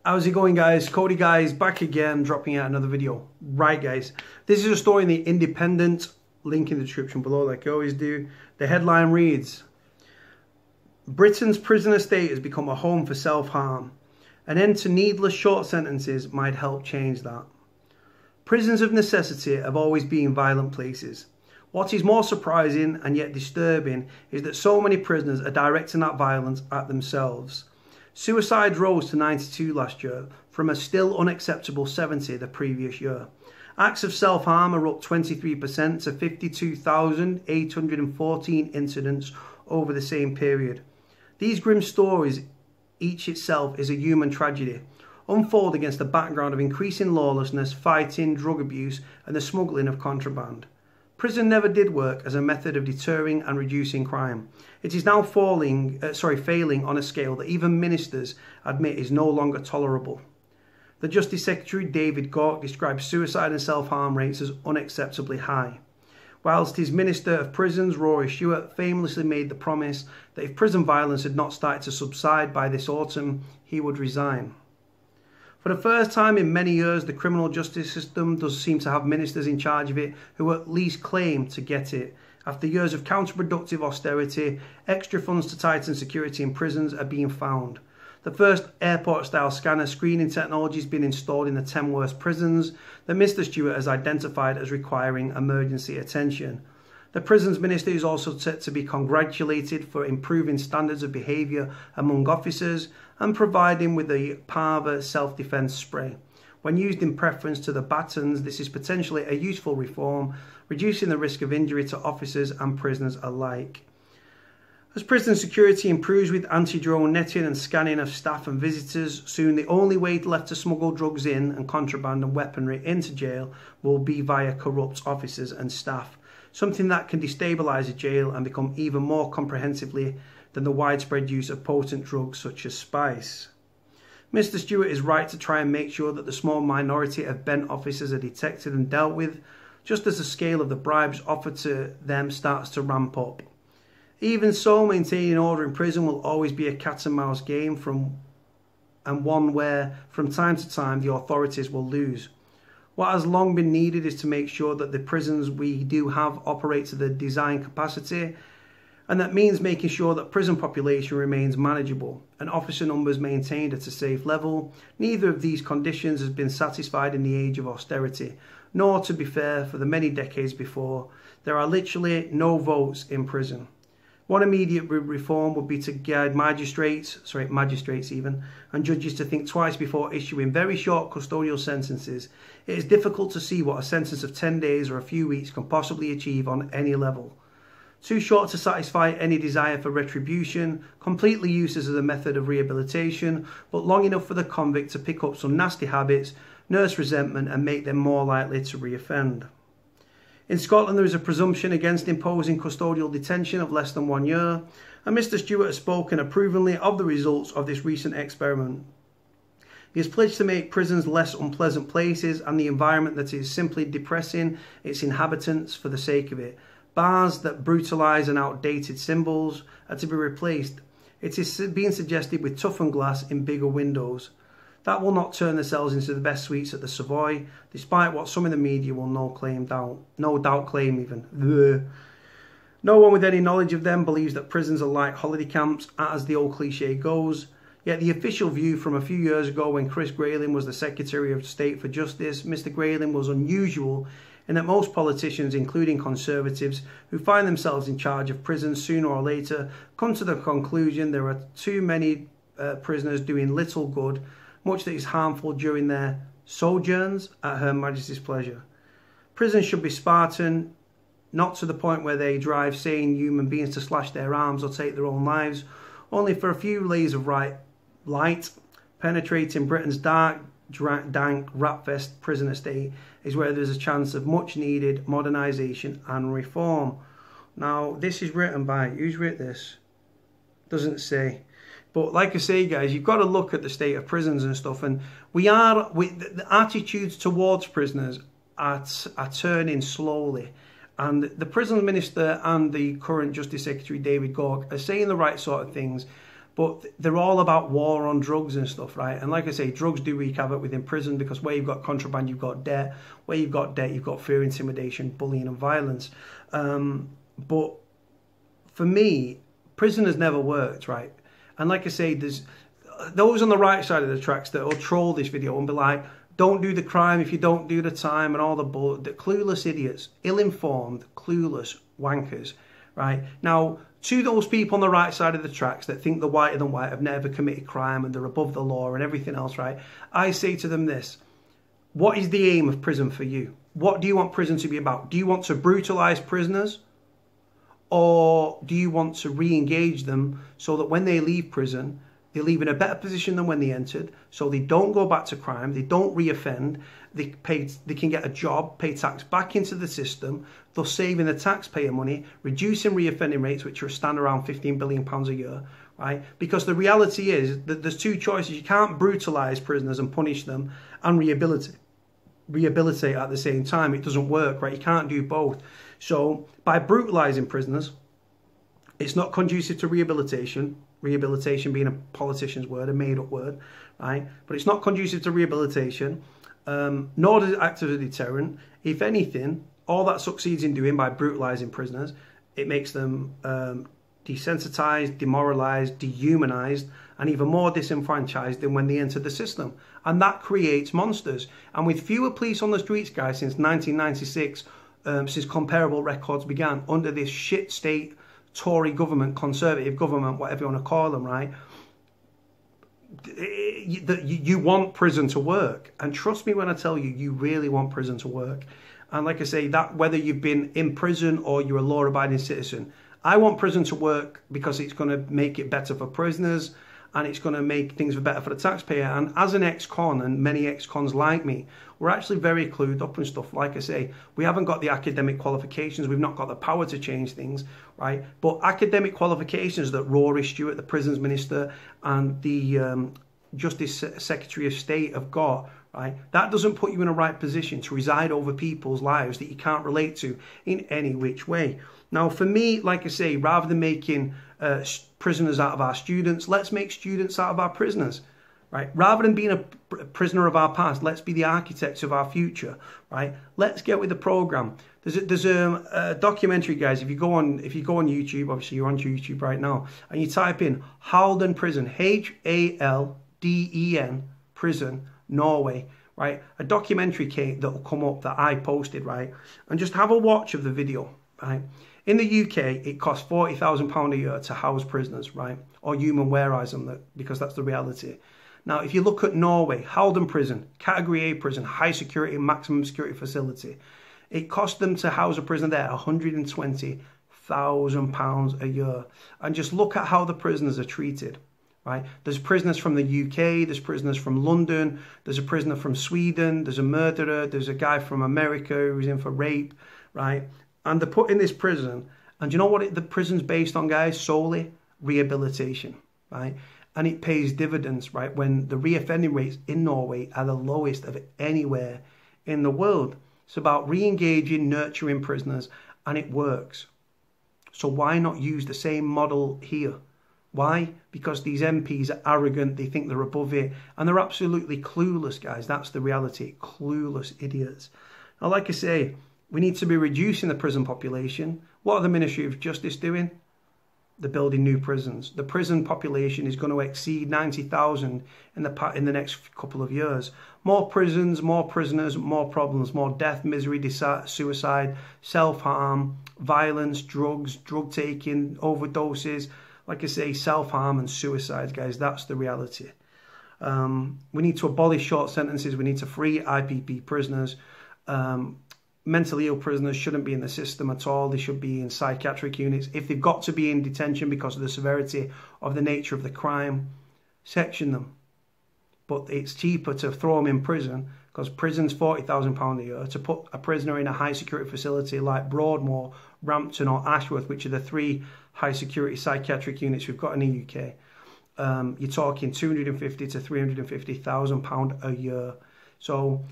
How's it going, guys? Cody guys back again, dropping out another video. Right, guys, this is a story in the Independent, link in the description below like I always do. The headline reads, Britain's prison estate has become a home for self-harm. An end to needless short sentences might help change that. Prisons of necessity have always been violent places. What is more surprising and yet disturbing is that so many prisoners are directing that violence at themselves. Suicides rose to 92 last year from a still unacceptable 70 the previous year. Acts of self-harm are up 23% to 52,814 incidents over the same period. These grim stories, each itself is a human tragedy, unfold against the background of increasing lawlessness, fighting, drug abuse and the smuggling of contraband. Prison never did work as a method of deterring and reducing crime. It is now failing on a scale that even ministers admit is no longer tolerable. The Justice Secretary David Gauke describes suicide and self-harm rates as unacceptably high, whilst his Minister of Prisons, Rory Stewart, famously made the promise that if prison violence had not started to subside by this autumn, he would resign. For the first time in many years, the criminal justice system does seem to have ministers in charge of it who at least claim to get it. After years of counterproductive austerity, extra funds to tighten security in prisons are being found. The first airport-style scanner screening technology has been installed in the 10 worst prisons that Mr. Stewart has identified as requiring emergency attention. The Prisons Minister is also set to be congratulated for improving standards of behaviour among officers and providing with the Parva self-defence spray. When used in preference to the batons, this is potentially a useful reform, reducing the risk of injury to officers and prisoners alike. As prison security improves with anti-drone netting and scanning of staff and visitors, soon the only way left to smuggle drugs in and contraband and weaponry into jail will be via corrupt officers and staff, something that can destabilise a jail and become even more comprehensively than the widespread use of potent drugs such as spice. Mr. Stewart is right to try and make sure that the small minority of bent officers are detected and dealt with, just as the scale of the bribes offered to them starts to ramp up. Even so, maintaining order in prison will always be a cat and mouse game, and one where, from time to time, the authorities will lose. What has long been needed is to make sure that the prisons we do have operate to the design capacity, and that means making sure that prison population remains manageable and officer numbers maintained at a safe level. Neither of these conditions has been satisfied in the age of austerity, nor, to be fair, for the many decades before. There are literally no votes in prison. One immediate reform would be to guide magistrates even, and judges to think twice before issuing very short custodial sentences. It is difficult to see what a sentence of 10 days or a few weeks can possibly achieve on any level. Too short to satisfy any desire for retribution, completely useless as a method of rehabilitation, but long enough for the convict to pick up some nasty habits, nurse resentment and make them more likely to reoffend. In Scotland, there is a presumption against imposing custodial detention of less than 1 year, and Mr. Stewart has spoken approvingly of the results of this recent experiment. He has pledged to make prisons less unpleasant places and the environment that is simply depressing its inhabitants for the sake of it. Bars that brutalise and outdated symbols are to be replaced. It is being suggested with toughened glass in bigger windows. That will not turn the cells into the best suites at the Savoy, despite what some in the media will no doubt claim even. Ugh. No one with any knowledge of them believes that prisons are like holiday camps, as the old cliche goes. Yet the official view from a few years ago when Chris Grayling was the Secretary of State for Justice, Mr. Grayling was unusual in that most politicians, including Conservatives, who find themselves in charge of prisons sooner or later, come to the conclusion there are too many prisoners doing little good, much that is harmful during their sojourns at Her Majesty's pleasure. Prisons should be Spartan, not to the point where they drive sane human beings to slash their arms or take their own lives, only for a few rays of light penetrating Britain's dark, dank, rat-fest prison estate is where there's a chance of much needed modernisation and reform. Now, this is written by, who's written this? Doesn't say. But like I say, guys, you've got to look at the state of prisons and stuff, and the attitudes towards prisoners are turning slowly. And the Prison Minister and the current Justice Secretary David Gauke are saying the right sort of things, But they're all about war on drugs and stuff, right? And like I say, drugs do wreak havoc within prison, because where you've got contraband, you've got debt. Where you've got debt, you've got fear, intimidation, bullying and violence. But for me, prison has never worked, right? And like I say, there's those on the right side of the tracks that will troll this video and be like, don't do the crime if you don't do the time, and all the clueless idiots, ill-informed, clueless wankers, right? Now, to those people on the right side of the tracks that think the whiter than white have never committed crime and they're above the law and everything else, right? I say to them this: what is the aim of prison for you? What do you want prison to be about? Do you want to brutalise prisoners? Or do you want to re-engage them so that when they leave prison, they leave in a better position than when they entered, so they don't go back to crime, they don't re-offend, they can get a job, pay tax back into the system, thus saving the taxpayer money, reducing re-offending rates, which are stand around £15 billion a year, right? Because the reality is that there's two choices. You can't brutalise prisoners and punish them and rehabilitate at the same time. It doesn't work, right? You can't do both. So by brutalising prisoners, it's not conducive to rehabilitation. Rehabilitation being a politician's word, a made-up word, right? But it's not conducive to rehabilitation, nor does it act as a deterrent. If anything, all that succeeds in doing by brutalising prisoners, it makes them desensitised, demoralised, dehumanised, and even more disenfranchised than when they enter the system. And that creates monsters. And with fewer police on the streets, guys, since 1996, since comparable records began, under this shit state Tory government, Conservative government, whatever you want to call them, right? You want prison to work. And trust me when I tell you, you really want prison to work. And like I say, that whether you've been in prison or you're a law-abiding citizen, I want prison to work because it's going to make it better for prisoners, and it's going to make things better for the taxpayer. And as an ex-con, and many ex-cons like me, we're actually very clued up and stuff. Like I say, we haven't got the academic qualifications, we've not got the power to change things, right? But academic qualifications that Rory Stewart, the prisons minister, and the Justice Secretary of State have got, right? That doesn't put you in a right position to reside over people's lives that you can't relate to in any which way. Now, for me, like I say, rather than making prisoners out of our students, let's make students out of our prisoners, right? Rather than being a prisoner of our past, let's be the architects of our future, right? Let's get with the program. There's a documentary, guys. If you go on YouTube, obviously you're on YouTube right now, and you type in Halden Prison, Halden prison, Norway, right? A documentary that will come up that I posted, right? And just have a watch of the video, right? In the UK, it costs £40,000 a year to house prisoners, right? Or human warehouse them, because that's the reality. Now, if you look at Norway, Halden Prison, Category A prison, high security, maximum security facility, it cost them to house a prisoner there £120,000 a year. And just look at how the prisoners are treated, right? There's prisoners from the UK, there's prisoners from London, there's a prisoner from Sweden, there's a murderer, there's a guy from America who's in for rape, right? And they're put in this prison, and you know what the prison's based on, guys? Solely rehabilitation, right? And it pays dividends, right? When the reoffending rates in Norway are the lowest of anywhere in the world. It's about re-engaging, nurturing prisoners, and it works. So why not use the same model here? Why? Because these MPs are arrogant, they think they're above it, and they're absolutely clueless, guys. That's the reality. Clueless idiots. Now, like I say, we need to be reducing the prison population. What are the Ministry of Justice doing? They're building new prisons. The prison population is going to exceed 90,000 in the next couple of years. More prisons, more prisoners, more problems, more death, misery, suicide, self-harm, violence, drugs, drug taking, overdoses. Like I say, self-harm and suicide, guys. That's the reality. We need to abolish short sentences. We need to free IPP prisoners. Mentally ill prisoners shouldn't be in the system at all. They should be in psychiatric units. If they've got to be in detention because of the severity of the nature of the crime, section them. But it's cheaper to throw them in prison, because prison's £40,000 a year, to put a prisoner in a high security facility like Broadmoor, Rampton or Ashworth, which are the 3 high security psychiatric units we've got in the UK. You're talking £250,000 to £350,000 a year. So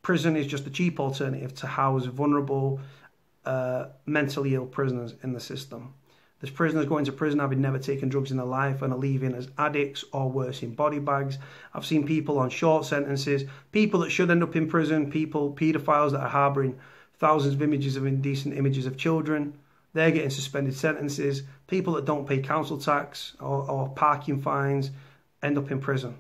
prison is just a cheap alternative to house vulnerable, mentally ill prisoners in the system. There's prisoners going to prison having never taken drugs in their life and are leaving as addicts or worse in body bags. I've seen people on short sentences, people that should end up in prison, paedophiles that are harbouring thousands of images of indecent images of children. They're getting suspended sentences. People that don't pay council tax or parking fines end up in prison.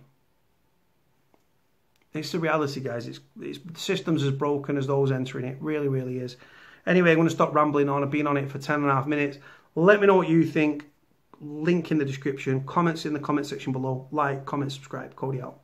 It's the reality, guys. The system's as broken as those entering it. Really, really is. Anyway, I'm going to stop rambling on. I've been on it for 10.5 minutes. Let me know what you think. Link in the description. Comments in the comment section below. Like, comment, subscribe. Cody out.